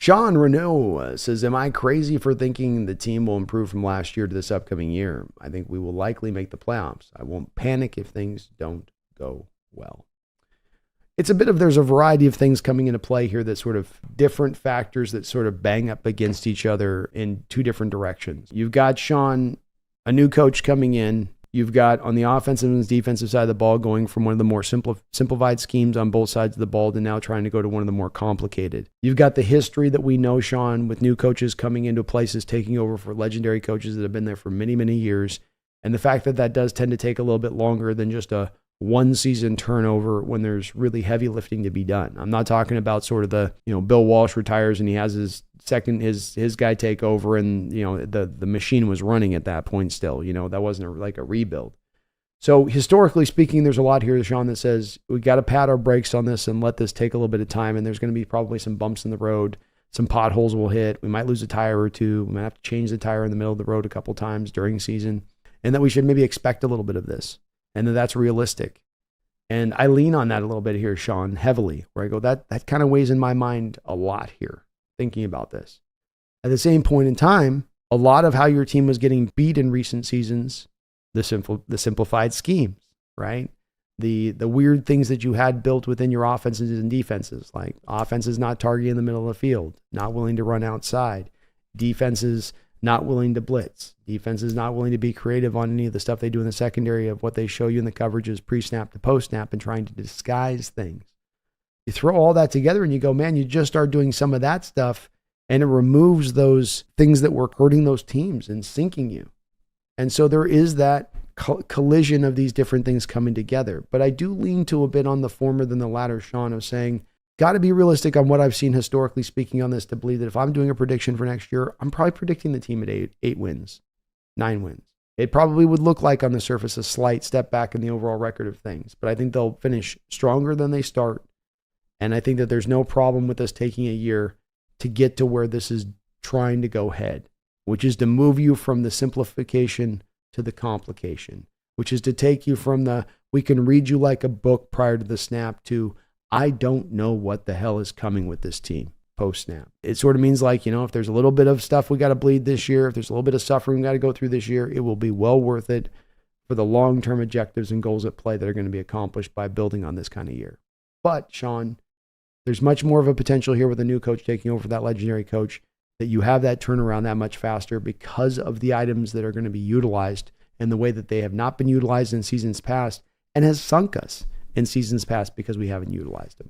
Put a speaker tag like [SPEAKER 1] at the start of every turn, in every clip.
[SPEAKER 1] Sean Renault says, am I crazy for thinking the team will improve from last year to this upcoming year? I think we will likely make the playoffs. I won't panic if things don't go well. It's a bit of, there's a variety of things coming into play here that sort of different factors that sort of bang up against each other in two different directions. You've got Sean, a new coach coming in. You've got on the offensive and defensive side of the ball going from one of the more simplified schemes on both sides of the ball to now trying to go to one of the more complicated. You've got the history that we know, Sean, with new coaches coming into places, taking over for legendary coaches that have been there for many, many years. And the fact that that does tend to take a little bit longer than just a one season turnover when there's really heavy lifting to be done. I'm not talking about sort of the, Bill Walsh retires and he has his guy take over and, the machine was running at that point still, that wasn't like a rebuild. So historically speaking, there's a lot here, Sean, that says we got to pad our brakes on this and let this take a little bit of time. And there's going to be probably some bumps in the road, some potholes will hit. We might lose a tire or two. We might have to change the tire in the middle of the road a couple times during season, and that we should maybe expect a little bit of this. And then that's realistic. And I lean on that a little bit here, Sean, heavily, where I go, that kind of weighs in my mind a lot here, thinking about this. At the same point in time, a lot of how your team was getting beat in recent seasons, the simplified schemes, right? The weird things that you had built within your offenses and defenses, like offenses not targeting the middle of the field, not willing to run outside, defenses not willing to blitz. Defense is not willing to be creative on any of the stuff they do in the secondary of what they show you in the coverages pre-snap to post-snap and trying to disguise things. You throw all that together and you go, man, you just start doing some of that stuff and it removes those things that were hurting those teams and sinking you. And so there is that collision of these different things coming together. But I do lean to a bit on the former than the latter, Sean, of saying, got to be realistic on what I've seen historically speaking on this to believe that if I'm doing a prediction for next year, I'm probably predicting the team at 8 wins, 9 wins. It probably would look like on the surface a slight step back in the overall record of things, but I think they'll finish stronger than they start. And I think that there's no problem with us taking a year to get to where this is trying to go head, which is to move you from the simplification to the complication, which is to take you from the, we can read you like a book prior to the snap to, I don't know what the hell is coming with this team post-snap. It sort of means like, if there's a little bit of stuff we got to bleed this year, if there's a little bit of suffering we got to go through this year, it will be well worth it for the long-term objectives and goals at play that are going to be accomplished by building on this kind of year. But, Sean, there's much more of a potential here with a new coach taking over that legendary coach, that you have that turnaround that much faster because of the items that are going to be utilized in the way that they have not been utilized in seasons past and has sunk us in seasons past because we haven't utilized them.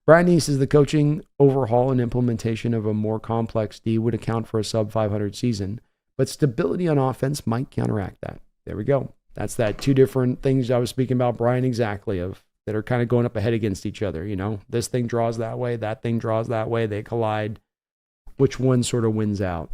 [SPEAKER 1] Brian Neese says the coaching overhaul and implementation of a more complex D would account for a sub 500 season, but stability on offense might counteract that. There we go. That's that two different things I was speaking about, Brian, exactly, of that are kind of going up ahead against each other. This thing draws that way, that thing draws that way, they collide. Which one sort of wins out?